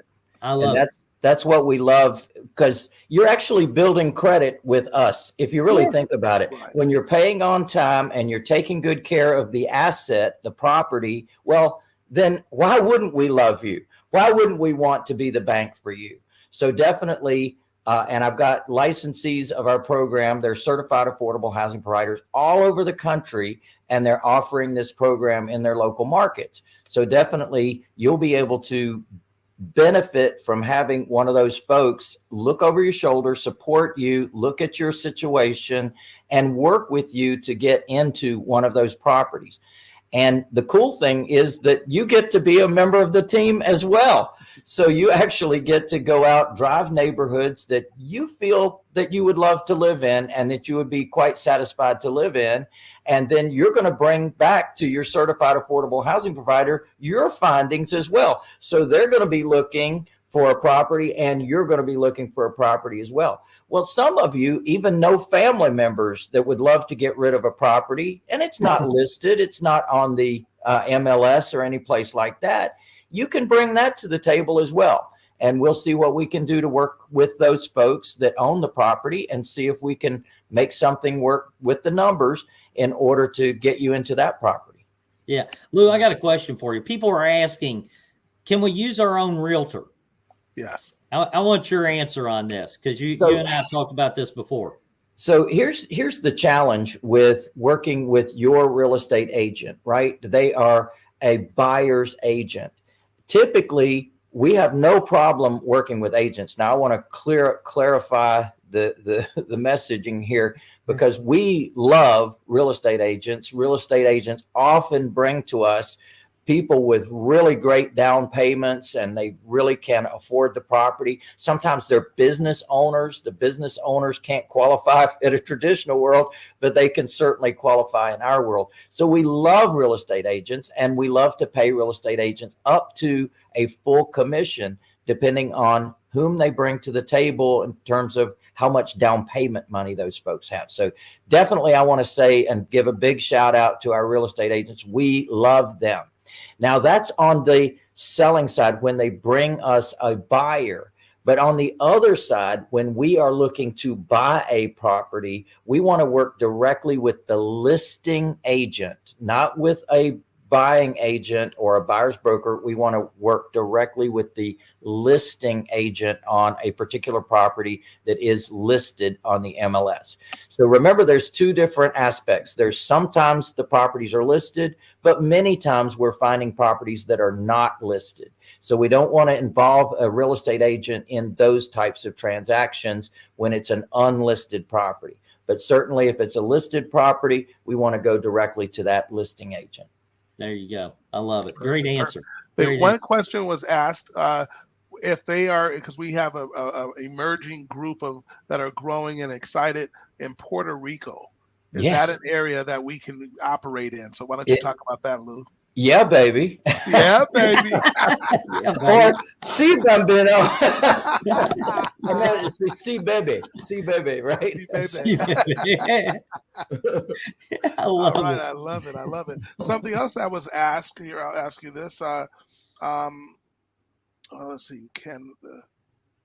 That's what we love, because you're actually building credit with us. If you really think about it, right. When you're paying on time and you're taking good care of the asset, the property, well, then why wouldn't we love you? Why wouldn't we want to be the bank for you? So definitely, and I've got licensees of our program. They're certified affordable housing providers all over the country, and they're offering this program in their local markets. So definitely you'll be able to benefit from having one of those folks look over your shoulder, support you, look at your situation, and work with you to get into one of those properties. And the cool thing is that you get to be a member of the team as well. So you actually get to go out, drive neighborhoods that you feel that you would love to live in and that you would be quite satisfied to live in. And then you're going to bring back to your certified affordable housing provider your findings as well. So they're going to be looking for a property, and you're going to be looking for a property as well. Well, some of you even know family members that would love to get rid of a property, and it's not listed. It's not on the MLS or any place like that. You can bring that to the table as well. And we'll see what we can do to work with those folks that own the property and see if we can make something work with the numbers in order to get you into that property. Yeah. Lou, I got a question for you. People are asking, can we use our own realtor? Yes. I want your answer on this, because you and I have talked about this before. So here's the challenge with working with your real estate agent, right? They are a buyer's agent. Typically, we have no problem working with agents. Now, I want to clarify the messaging here, because we love real estate agents. Real estate agents often bring to us people with really great down payments, and they really can afford the property. Sometimes they're business owners. The business owners can't qualify in a traditional world, but they can certainly qualify in our world. So we love real estate agents, and we love to pay real estate agents up to a full commission, depending on whom they bring to the table in terms of how much down payment money those folks have. So definitely, I want to say and give a big shout out to our real estate agents. We love them. Now, that's on the selling side when they bring us a buyer. But on the other side, when we are looking to buy a property, we want to work directly with the listing agent, not with a buying agent or a buyer's broker. We want to work directly with the listing agent on a particular property that is listed on the MLS. So remember, there's two different aspects. There's sometimes the properties are listed, but many times we're finding properties that are not listed. So we don't want to involve a real estate agent in those types of transactions when it's an unlisted property. But certainly if it's a listed property, we want to go directly to that listing agent. There you go. I love it. Great answer. One question was asked, if they are, because we have a emerging group of that are growing and excited in Puerto Rico. Is that an area that we can operate in? So why don't you talk about that, Lou? Yeah, baby. Yeah, baby. Yeah, Or sí, bambino. Sí, baby. Sí, baby, right? Sí, baby. I love it. I love it. I love it. Something else that was asked here, I'll ask you this. Let's see.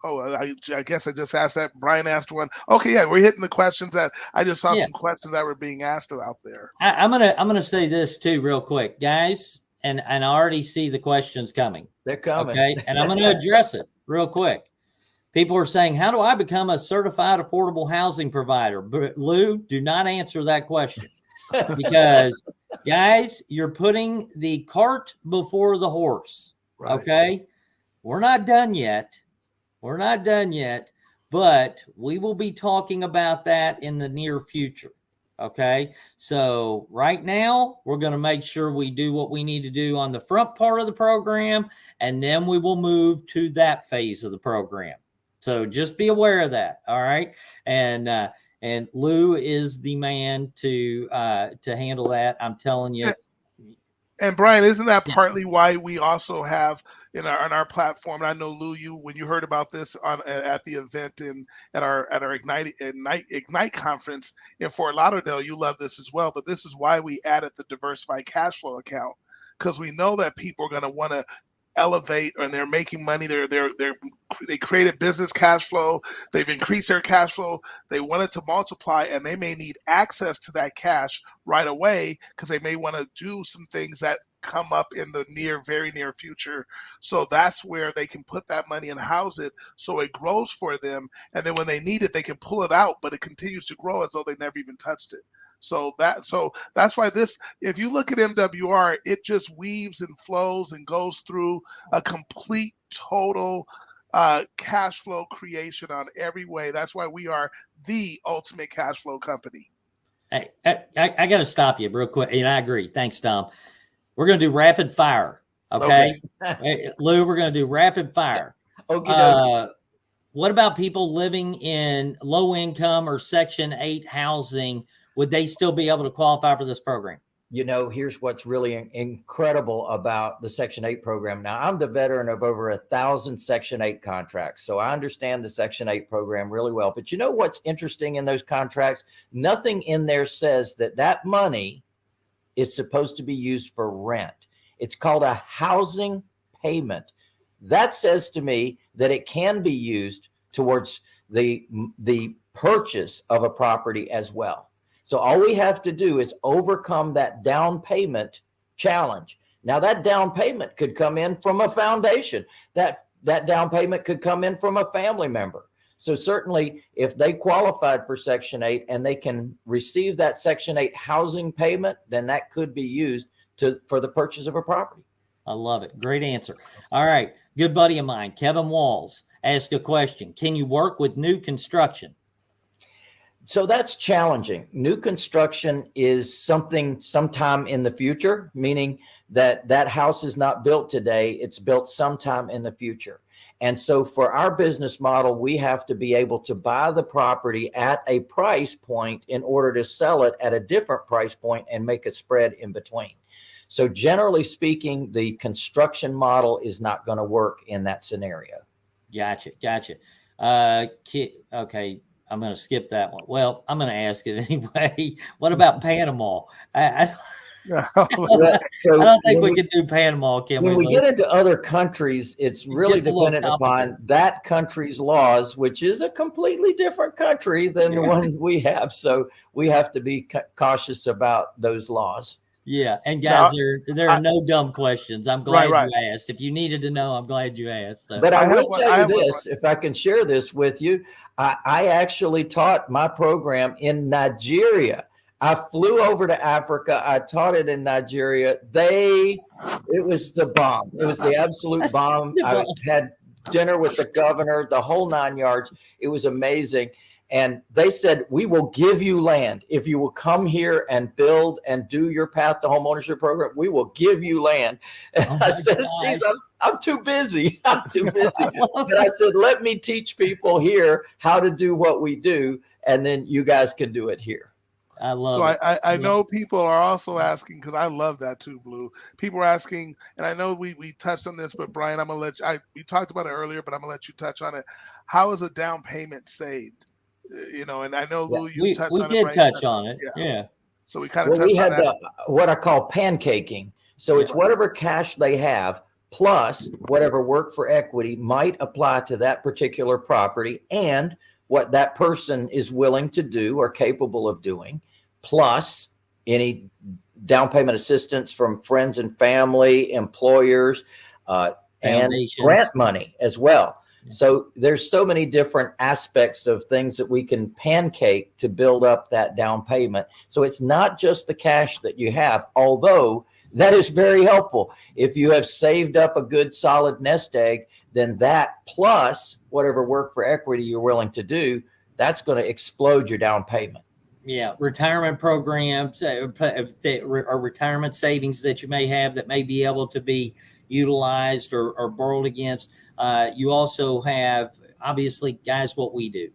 I guess I just asked that. Brian asked one. Okay, yeah, we're hitting the questions that I just saw some questions that were being asked out there. I'm gonna say this too, real quick, guys, and I already see the questions coming. They're coming. Okay, and I'm gonna address it real quick. People are saying, "How do I become a certified affordable housing provider?" But Lou, do not answer that question, because guys, you're putting the cart before the horse. Right. Okay, we're not done yet. We're not done yet, but we will be talking about that in the near future. Okay. So right now we're going to make sure we do what we need to do on the front part of the program, and then we will move to that phase of the program. So just be aware of that. All right. And Lou is the man to handle that. I'm telling you. And Brian, isn't that partly why we also have on our platform? And I know, Lou, when you heard about this at the event at our Ignite conference in Fort Lauderdale, you love this as well. But this is why we added the diversified cash flow account, because we know that people are going to want to elevate, and they're making money. They created business cash flow. They've increased their cash flow. They want it to multiply, and they may need access to that cash right away, because they may want to do some things that come up in the very near future. So that's where they can put that money and house it, so it grows for them. And then when they need it, they can pull it out, but it continues to grow as though they never even touched it. So that's why this, if you look at MWR, it just weaves and flows and goes through a complete, total cash flow creation on every way. That's why we are the ultimate cash flow company. Hey, I got to stop you real quick. And I agree. Thanks, Tom. We're going to do rapid fire. Okay. Hey, Lou, we're going to do rapid fire. Okay. What about people living in low income or Section 8 housing? Would they still be able to qualify for this program? Here's what's really incredible about the Section 8 program. Now, I'm the veteran of over 1,000 Section 8 contracts, so I understand the Section 8 program really well. But you know what's interesting in those contracts? Nothing in there says that money is supposed to be used for rent. It's called a housing payment. That says to me that it can be used towards the purchase of a property as well. So all we have to do is overcome that down payment challenge. Now, that down payment could come in from a foundation. That down payment could come in from a family member. So certainly, if they qualified for Section 8 and they can receive that Section 8 housing payment, then that could be used for the purchase of a property. I love it. Great answer. All right. Good buddy of mine, Kevin Walls, asked a question. Can you work with new construction? So that's challenging. New construction is something sometime in the future, meaning that that house is not built today. It's built sometime in the future. And so for our business model, we have to be able to buy the property at a price point in order to sell it at a different price point and make a spread in between. So generally speaking, the construction model is not going to work in that scenario. Gotcha. Okay. I'm going to skip that one. Well, I'm going to ask it anyway. What about Panama? I don't think we can do Panama, can we? When we get into other countries, it's really dependent upon that country's laws, which is a completely different country than the one we have. So we have to be cautious about those laws. Yeah. And guys, there are no dumb questions. I'm glad you asked. If you needed to know, I'm glad you asked. So. But I will tell you this, if I can share this with you, I actually taught my program in Nigeria. I flew over to Africa. I taught it in Nigeria. It was the bomb. It was the absolute bomb. I had dinner with the governor, the whole 9 yards. It was amazing. And they said, we will give you land. If you will come here and build and do your path to homeownership program, we will give you land. And I said, geez, I'm too busy. I'm too busy. But I said, let me teach people here how to do what we do. And then you guys can do it here. I love it. I know people are also asking, because I love that too, Blue. People are asking, and I know we touched on this, but Brian, I'm going to we talked about it earlier, but I'm going to let you touch on it. How is a down payment saved? And I know, Lou, you touched on it. We did touch on it. Yeah. So we kind of touched on that. What I call pancaking. So it's whatever cash they have plus whatever work for equity might apply to that particular property and what that person is willing to do or capable of doing, plus any down payment assistance from friends and family, employers, and grant money as well. So there's so many different aspects of things that we can pancake to build up that down payment. So it's not just the cash that you have, although that is very helpful. If you have saved up a good solid nest egg, then that plus whatever work for equity you're willing to do, that's going to explode your down payment. Yeah, retirement programs or retirement savings that you may have that may be able to be utilized or borrowed against. You also have, obviously, guys, what we do,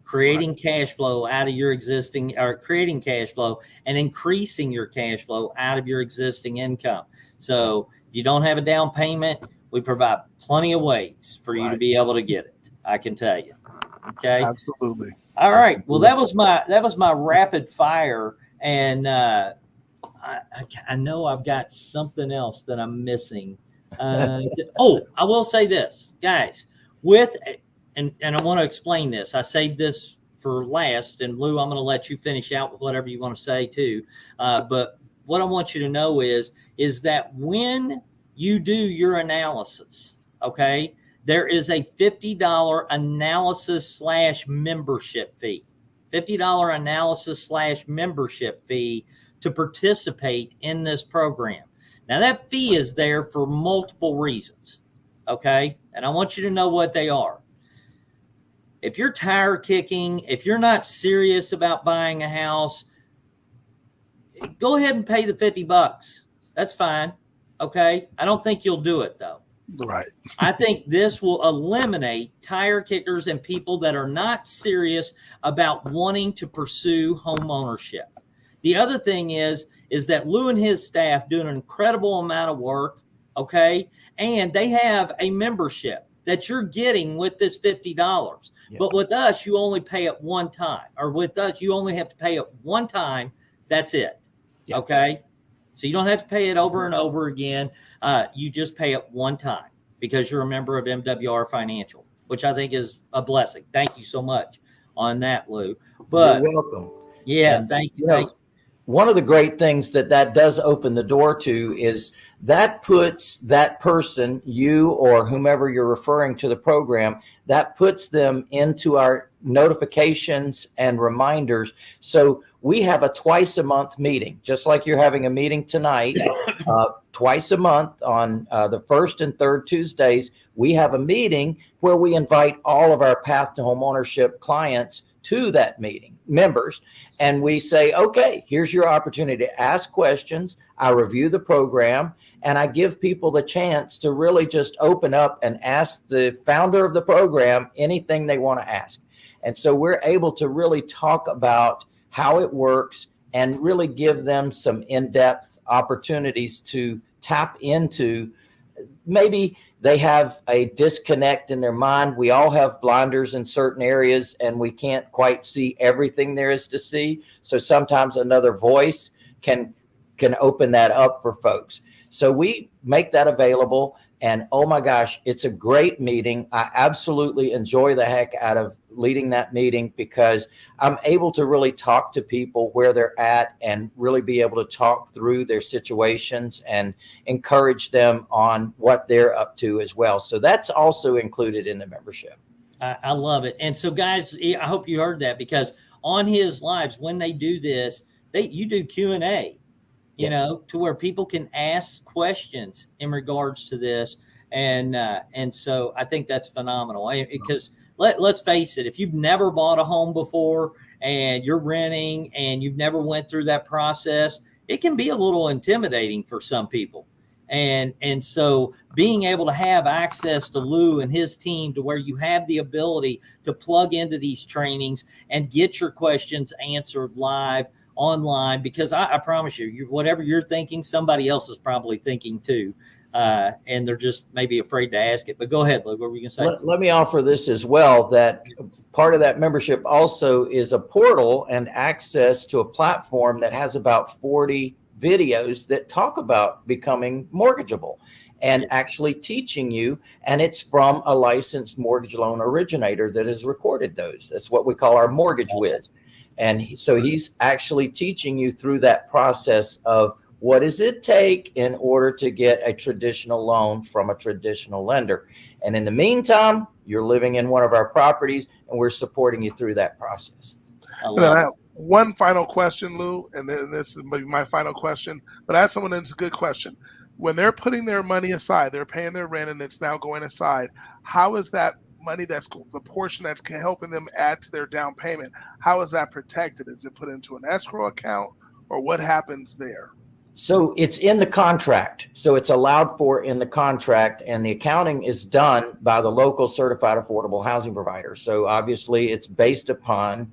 creating cash flow out of your existing, or creating cash flow and increasing your cash flow out of your existing income. So if you don't have a down payment, we provide plenty of ways for you to be able to get it. I can tell you. Okay. Absolutely. All right. Well, that was my rapid fire, and I know I've got something else that I'm missing. I will say this, guys, and I want to explain this. I saved this for last, and Lou, I'm going to let you finish out with whatever you want to say too. But what I want you to know is that when you do your analysis, okay, there is a $50 analysis / membership fee. $50 analysis / membership fee to participate in this program. Now, that fee is there for multiple reasons, okay? And I want you to know what they are. If you're tire kicking, if you're not serious about buying a house, go ahead and pay the $50. That's fine, okay? I don't think you'll do it, though. Right. I think this will eliminate tire kickers and people that are not serious about wanting to pursue home ownership. The other thing is that Lou and his staff do an incredible amount of work, okay? And they have a membership that you're getting with this $50. Yeah. But with us, you only pay it one time. Or with us, you only have to pay it one time. That's it, okay? So you don't have to pay it over and over again. You just pay it one time because you're a member of MWR Financial, which I think is a blessing. Thank you so much on that, Lou. But you're welcome. Yeah, thank you. one of the great things that does open the door to is that puts that person, you or whomever you're referring to the program, that puts them into our notifications and reminders. So we have a twice a month meeting, just like you're having a meeting tonight. Twice a month on the first and third Tuesdays, we have a meeting where we invite all of our Path to Homeownership clients to that meeting, members, and we say, okay, here's your opportunity to ask questions. I review the program, and I give people the chance to really just open up and ask the founder of the program anything they want to ask. And so we're able to really talk about how it works and really give them some in-depth opportunities to tap into. Maybe they have a disconnect in their mind. We all have blinders in certain areas, and we can't quite see everything there is to see. So sometimes another voice can open that up for folks. So we make that available. And oh my gosh, it's a great meeting. I absolutely enjoy the heck out of leading that meeting because I'm able to really talk to people where they're at and really be able to talk through their situations and encourage them on what they're up to as well. So that's also included in the membership. I love it. And so guys, I hope you heard that, because on his lives, when they do this, you do Q&A, you know, to where people can ask questions in regards to this. And so I think that's phenomenal, because let's face it, if you've never bought a home before and you're renting and you've never went through that process, it can be a little intimidating for some people. And so being able to have access to Lou and his team, to where you have the ability to plug into these trainings and get your questions answered live online, because I promise you, whatever you're thinking, somebody else is probably thinking too. And they're just maybe afraid to ask it. But go ahead, Lou, what were you going to say? Let me offer this as well, that part of that membership also is a portal and access to a platform that has about 40 videos that talk about becoming mortgageable and actually teaching you. And it's from a licensed mortgage loan originator that has recorded those. That's what we call our mortgage whiz. And so he's actually teaching you through that process of what does it take in order to get a traditional loan from a traditional lender. And in the meantime, you're living in one of our properties and we're supporting you through that process. I have one final question, Lou, and then this is my final question, but I have someone that's a good question. When they're putting their money aside, they're paying their rent and it's now going aside, how is that money, that's the portion that's helping them add to their down payment, how is that protected? Is it put into an escrow account, or what happens there? So it's in the contract. So it's allowed for in the contract, and the accounting is done by the local certified affordable housing provider. So obviously it's based upon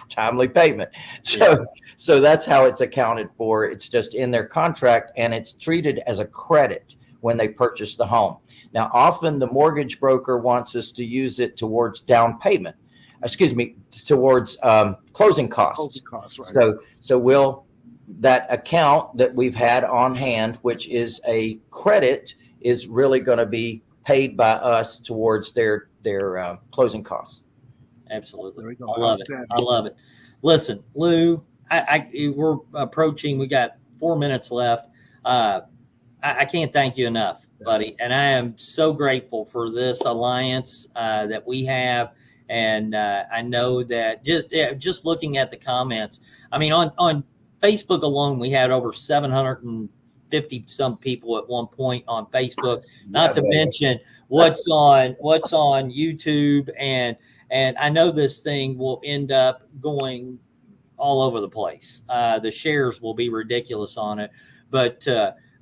timely payment. So that's how it's accounted for. It's just in their contract, and it's treated as a credit when they purchase the home. Now, often the mortgage broker wants us to use it towards down payment, towards closing costs. Right. So that account that we've had on hand, which is a credit, is really going to be paid by us towards their closing costs. Absolutely. I love it. Listen, Lou, we're approaching, we got 4 minutes left. I can't thank you enough, buddy. And I am so grateful for this alliance that we have. And I know that just looking at the comments, I mean, on Facebook alone, we had over 750 some people at one point on Facebook, not to mention what's on YouTube. And I know this thing will end up going all over the place. The shares will be ridiculous on it, but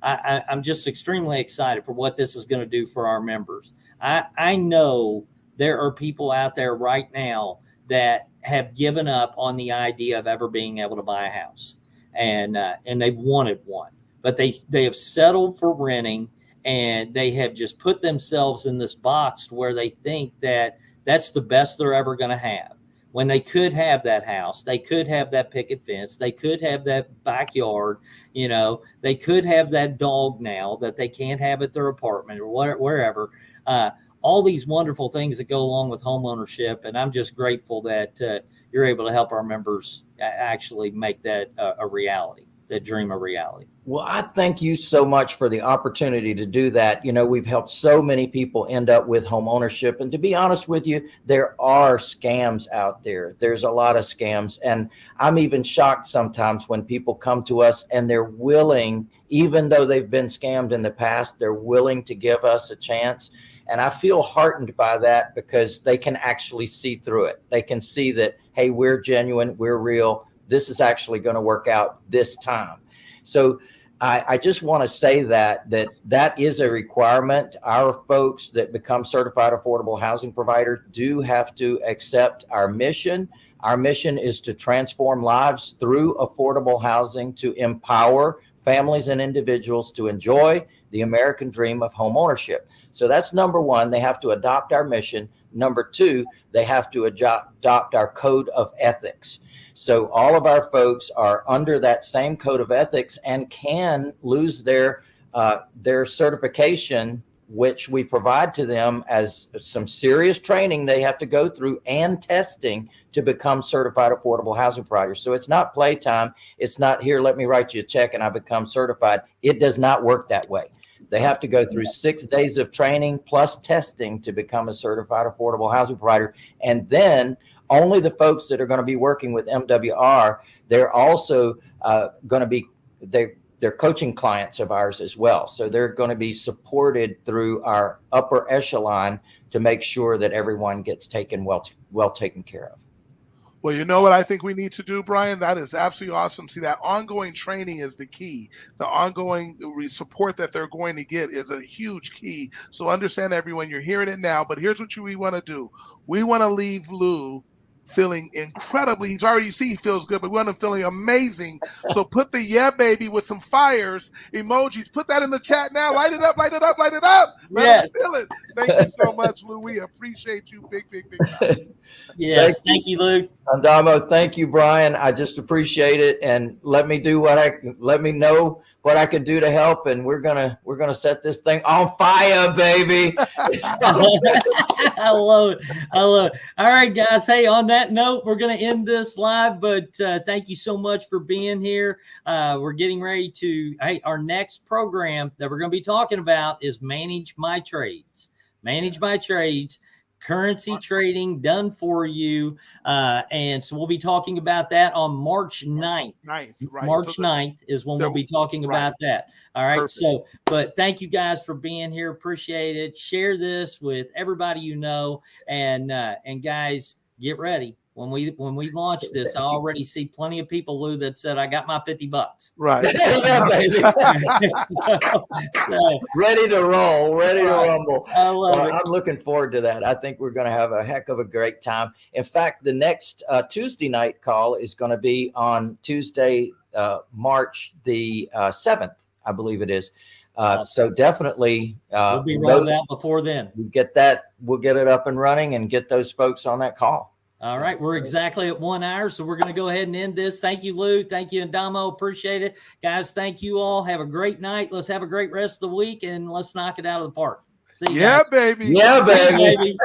I'm just extremely excited for what this is going to do for our members. I know there are people out there right now that have given up on the idea of ever being able to buy a house, and they've wanted one, but they have settled for renting, and they have just put themselves in this box where they think that that's the best they're ever going to have, when they could have that house, they could have that picket fence, they could have that backyard, they could have that dog now that they can't have at their apartment or wherever. all these wonderful things that go along with homeownership. And I'm just grateful that you're able to help our members actually make that a reality, that dream a reality. Well, I thank you so much for the opportunity to do that. You know, we've helped so many people end up with home ownership. And to be honest with you, there are scams out there. There's a lot of scams. And I'm even shocked sometimes when people come to us and they're willing, even though they've been scammed in the past, they're willing to give us a chance. And I feel heartened by that because they can actually see through it. They can see that, hey, we're genuine, we're real. This is actually going to work out this time. So I just want to say that is a requirement. Our folks that become certified affordable housing providers do have to accept our mission. Our mission is to transform lives through affordable housing, to empower families and individuals to enjoy the American dream of home ownership. So that's number one. They have to adopt our mission. Number two, they have to adopt our code of ethics. So all of our folks are under that same code of ethics and can lose their certification, which we provide to them as some serious training they have to go through and testing to become certified affordable housing providers. So it's not playtime. It's not, here, let me write you a check and I become certified. It does not work that way. They have to go through 6 days of training plus testing to become a certified affordable housing provider. And then only the folks that are going to be working with MWR, they're also going to be, they're coaching clients of ours as well. So they're going to be supported through our upper echelon to make sure that everyone gets taken well taken care of. Well, you know what I think we need to do, Brian? That is absolutely awesome. See, that ongoing training is the key. The ongoing support that they're going to get is a huge key. So understand, everyone, you're hearing it now, but here's what we want to do. We want to leave Lou feeling incredibly, he feels good, but we want him feeling amazing. So put the yeah baby with some fires emojis, put that in the chat now. Light it up, light it up, light it up. Let him feel it. Thank you so much, Lou. We appreciate you big time. Yes, thank you, Lou. Andamo, thank you, Brian. I just appreciate it, and let me know what I can do to help, and we're gonna set this thing on fire, baby. I love it. All right, guys. Hey, on that note, we're gonna end this live, but thank you so much for being here. We're getting ready to. Hey, our next program that we're gonna be talking about is Manage My Trades. Manage My Trades. Currency trading done for you. And so we'll be talking about that on March 9th. Right. March 9th is when we'll be talking about that. All right. Perfect. So, but thank you guys for being here. Appreciate it. Share this with everybody you know. And guys, get ready. When we launch this, I already see plenty of people, Lou, that said, I got my $50. Right. Yeah, baby. so, ready to roll, ready to rumble. I love it. I'm looking forward to that. I think we're going to have a heck of a great time. In fact, the next Tuesday night call is going to be on Tuesday, March the 7th, I believe it is. So definitely we'll be rolling out before then. We'll get it up and running and get those folks on that call. All right. We're exactly at 1 hour. So we're going to go ahead and end this. Thank you, Lou. Thank you, Adamo. Appreciate it. Guys, thank you all. Have a great night. Let's have a great rest of the week and let's knock it out of the park. See you guys. Baby. Yeah, baby.